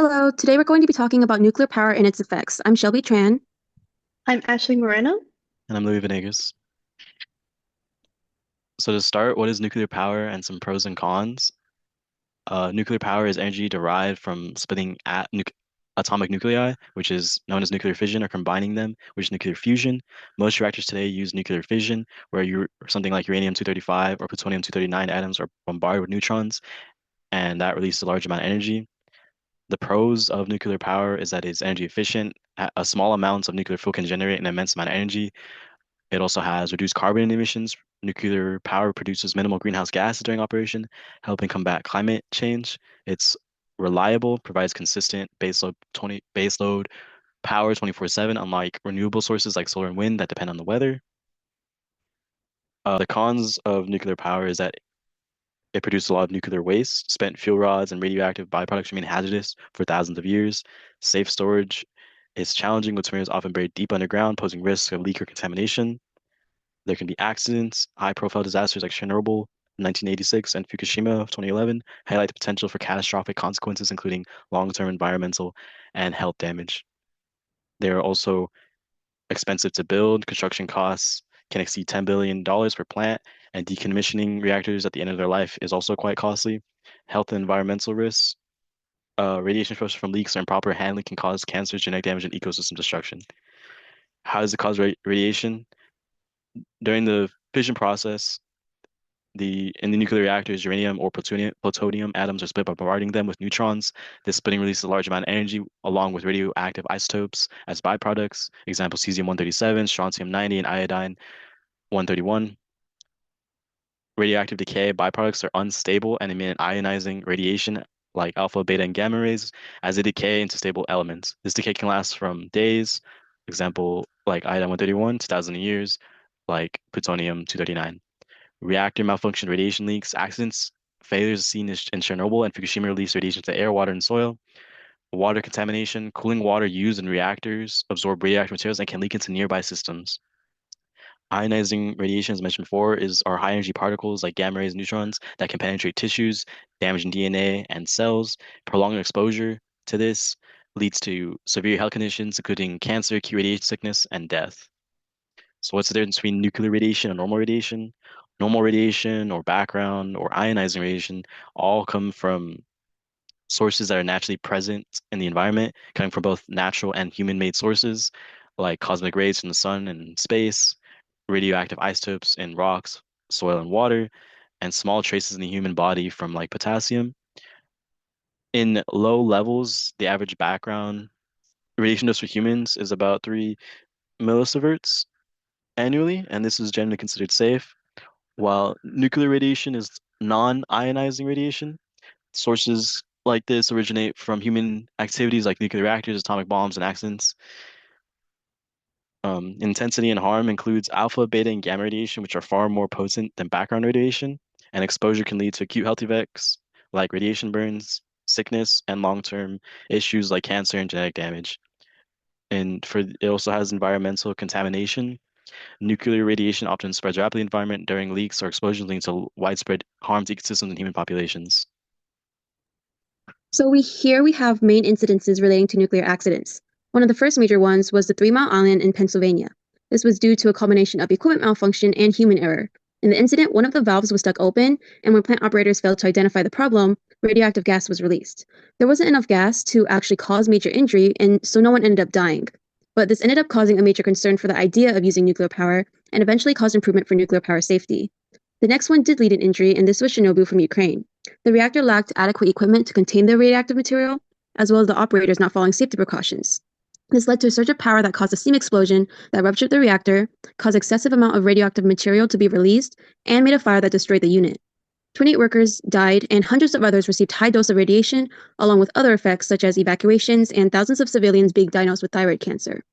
Hello, today we're going to be talking about nuclear power and its effects. I'm Shelby Tran. I'm Ashley Moreno. And I'm Louis Venegas. So to start, what is nuclear power and some pros and cons? Nuclear power is energy derived from splitting at nu atomic nuclei, which is known as nuclear fission, or combining them, which is nuclear fusion. Most reactors today use nuclear fission, where something like uranium-235 or plutonium-239 atoms are bombarded with neutrons, and that releases a large amount of energy. The pros of nuclear power is that it's energy efficient. A small amounts of nuclear fuel can generate an immense amount of energy. It also has reduced carbon emissions. Nuclear power produces minimal greenhouse gases during operation, helping combat climate change. It's reliable, provides consistent baseload power 24/7, unlike renewable sources like solar and wind that depend on the weather. The cons of nuclear power is that it produces a lot of nuclear waste. Spent fuel rods and radioactive byproducts remain hazardous for thousands of years. Safe storage is challenging, with materials often buried deep underground, posing risks of leak or contamination. There can be accidents. High-profile disasters like Chernobyl in 1986 and Fukushima of 2011 highlight the potential for catastrophic consequences, including long-term environmental and health damage. They are also expensive to build. Construction costs can exceed $10 billion per plant, and decommissioning reactors at the end of their life is also quite costly. Health and environmental risks. Radiation exposure from leaks or improper handling can cause cancer, genetic damage, and ecosystem destruction. How does it cause radiation? During the fission process, in the nuclear reactors, uranium or plutonium atoms are split by bombarding them with neutrons. This splitting releases a large amount of energy along with radioactive isotopes as byproducts. Example, cesium-137, strontium-90, and iodine-131. Radioactive decay byproducts are unstable and emit ionizing radiation like alpha, beta, and gamma rays as they decay into stable elements. This decay can last from days, example, like iodine-131, to thousands of years, like plutonium-239. Reactor malfunction, radiation leaks, accidents, failures seen in Chernobyl and Fukushima release radiation to air, water, and soil. Water contamination, cooling water used in reactors absorb radioactive materials and can leak into nearby systems. Ionizing radiation, as mentioned before, are high energy particles like gamma rays and neutrons that can penetrate tissues, damaging DNA and cells. Prolonged exposure to this leads to severe health conditions, including cancer, acute radiation sickness, and death. So what's the difference between nuclear radiation and normal radiation? Normal radiation or background or ionizing radiation all come from sources that are naturally present in the environment, coming from both natural and human-made sources, like cosmic rays from the sun and space, radioactive isotopes in rocks, soil, and water, and small traces in the human body from like potassium. In low levels, the average background radiation dose for humans is about 3 millisieverts annually, and this is generally considered safe. While nuclear radiation is non-ionizing radiation, sources like this originate from human activities like nuclear reactors, atomic bombs, and accidents. Intensity and harm includes alpha, beta, and gamma radiation, which are far more potent than background radiation, and exposure can lead to acute health effects like radiation burns, sickness, and long-term issues like cancer and genetic damage. It also has environmental contamination. Nuclear radiation often spreads rapidly in the environment during leaks or explosions, leading to widespread harm to ecosystems and human populations. So we have main incidences relating to nuclear accidents. One of the first major ones was the Three Mile Island in Pennsylvania. This was due to a combination of equipment malfunction and human error. In the incident, one of the valves was stuck open, and when plant operators failed to identify the problem, radioactive gas was released. There wasn't enough gas to actually cause major injury, and so no one ended up dying. But this ended up causing a major concern for the idea of using nuclear power and eventually caused improvement for nuclear power safety. The next one did lead an injury, and this was Chernobyl from Ukraine. The reactor lacked adequate equipment to contain the radioactive material, as well as the operators not following safety precautions. This led to a surge of power that caused a steam explosion that ruptured the reactor, caused excessive amount of radioactive material to be released, and made a fire that destroyed the unit. 28 workers died, and hundreds of others received high dose of radiation, along with other effects such as evacuations and thousands of civilians being diagnosed with thyroid cancer.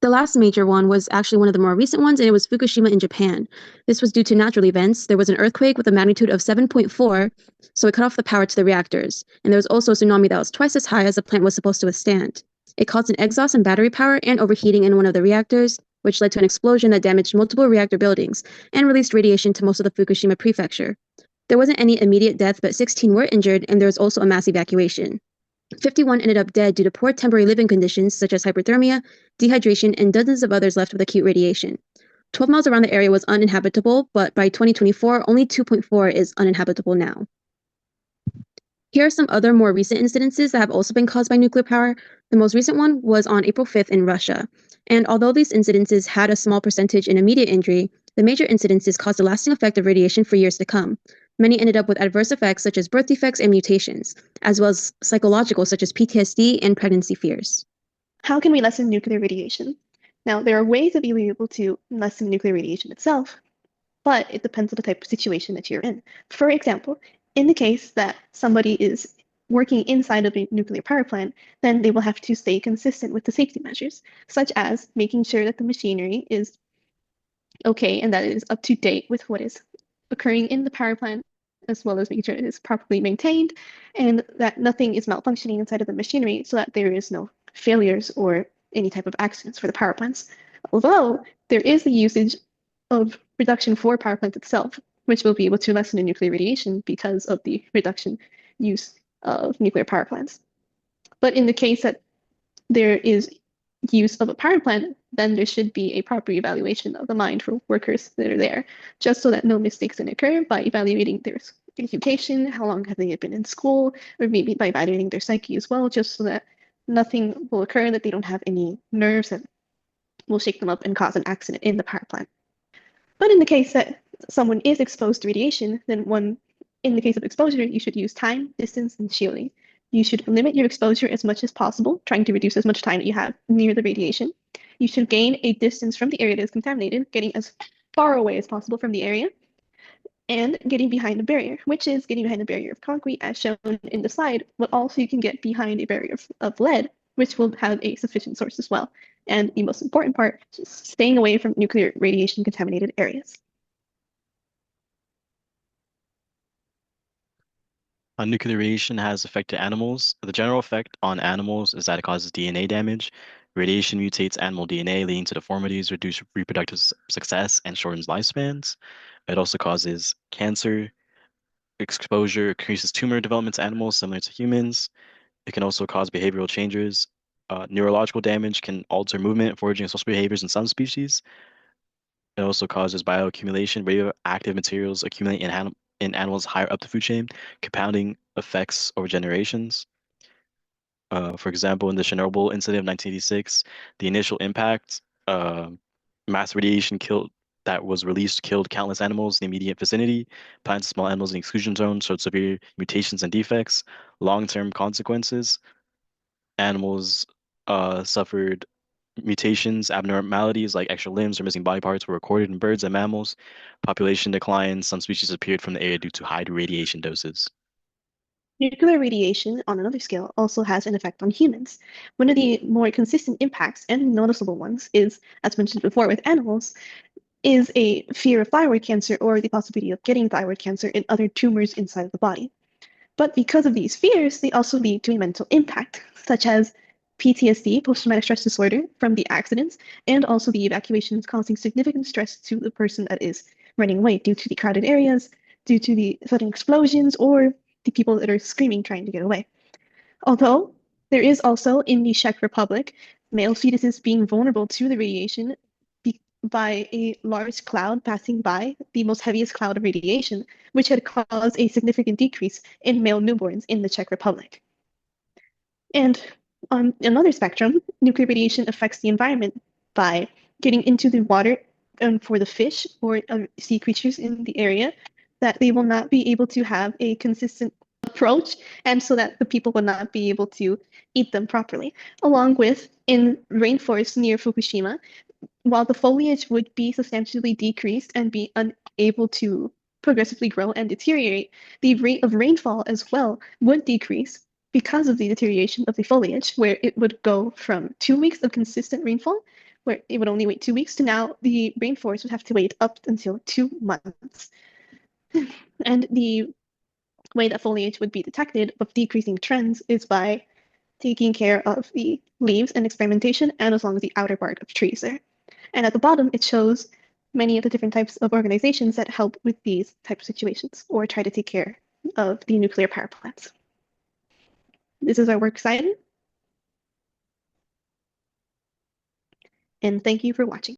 The last major one was actually one of the more recent ones, and it was Fukushima in Japan. This was due to natural events. There was an earthquake with a magnitude of 7.4, so it cut off the power to the reactors. And there was also a tsunami that was twice as high as the plant was supposed to withstand. It caused an exhaust and battery power and overheating in one of the reactors, which led to an explosion that damaged multiple reactor buildings and released radiation to most of the Fukushima prefecture. There wasn't any immediate death, but 16 were injured, and there was also a mass evacuation. 51 ended up dead due to poor temporary living conditions such as hypothermia, dehydration, and dozens of others left with acute radiation. 12 miles around the area was uninhabitable, but by 2024, only 2.4 is uninhabitable now. Here are some other more recent incidences that have also been caused by nuclear power. The most recent one was on April 5th in Russia. And although these incidences had a small percentage in immediate injury, the major incidences caused a lasting effect of radiation for years to come. Many ended up with adverse effects such as birth defects and mutations, as well as psychological such as PTSD and pregnancy fears. How can we lessen nuclear radiation? Now, there are ways of being able to lessen nuclear radiation itself, but it depends on the type of situation that you're in. For example, in the case that somebody is working inside of a nuclear power plant, then they will have to stay consistent with the safety measures, such as making sure that the machinery is okay and that it is up to date with what is occurring in the power plant, as well as making sure it is properly maintained and that nothing is malfunctioning inside of the machinery so that there is no failures or any type of accidents for the power plants. Although there is the usage of reduction for power plants itself, which will be able to lessen the nuclear radiation because of the reduction use of nuclear power plants. But in the case that there is use of a power plant, then there should be a proper evaluation of the mind for workers that are there, just so that no mistakes can occur by evaluating their education, how long have they been in school, or maybe by evaluating their psyche as well, just so that nothing will occur, that they don't have any nerves that will shake them up and cause an accident in the power plant. But in the case that someone is exposed to radiation, then in the case of exposure, you should use time, distance, and shielding. You should limit your exposure as much as possible, trying to reduce as much time that you have near the radiation. You should gain a distance from the area that is contaminated, getting as far away as possible from the area, and getting behind a barrier, which is getting behind a barrier of concrete as shown in the slide, but also you can get behind a barrier of lead, which will have a sufficient source as well. And the most important part is staying away from nuclear radiation contaminated areas. Nuclear radiation has affected animals. The general effect on animals is that it causes DNA damage. Radiation mutates animal DNA, leading to deformities, reduced reproductive success, and shortens lifespans. It also causes cancer. Exposure increases tumor development to animals similar to humans. It can also cause behavioral changes. Neurological damage can alter movement, foraging, and social behaviors in some species. It also causes bioaccumulation. Radioactive materials accumulate in animals higher up the food chain, compounding effects over generations. For example, in the Chernobyl incident of 1986, the initial impact, mass radiation that was released killed countless animals in the immediate vicinity. Plants and small animals in the exclusion zone showed severe mutations and defects. Long-term consequences, animals suffered mutations, abnormalities like extra limbs or missing body parts were recorded in birds and mammals. Population declined. Some species appeared from the area due to high radiation doses. Nuclear radiation, on another scale, also has an effect on humans. One of the more consistent impacts and noticeable ones is, as mentioned before with animals, is a fear of thyroid cancer or the possibility of getting thyroid cancer and other tumors inside of the body. But because of these fears, they also lead to a mental impact, such as PTSD, post-traumatic stress disorder, from the accidents, and also the evacuations causing significant stress to the person that is running away due to the crowded areas, due to the sudden explosions, or the people that are screaming trying to get away. Although there is also in the Czech Republic male fetuses being vulnerable to the radiation by a large cloud passing by, the most heaviest cloud of radiation, which had caused a significant decrease in male newborns in the Czech Republic. And on another spectrum, nuclear radiation affects the environment by getting into the water for the fish or sea creatures in the area, that they will not be able to have a consistent approach, and so that the people will not be able to eat them properly. Along with in rainforests near Fukushima, while the foliage would be substantially decreased and be unable to progressively grow and deteriorate, the rate of rainfall as well would decrease because of the deterioration of the foliage, where it would go from 2 weeks of consistent rainfall, where it would only wait 2 weeks, to now the rainforest would have to wait up until 2 months. And the way that foliage would be detected of decreasing trends is by taking care of the leaves and experimentation, and as long as the outer bark of trees there. And at the bottom, it shows many of the different types of organizations that help with these types of situations or try to take care of the nuclear power plants. This is our works cited. And thank you for watching.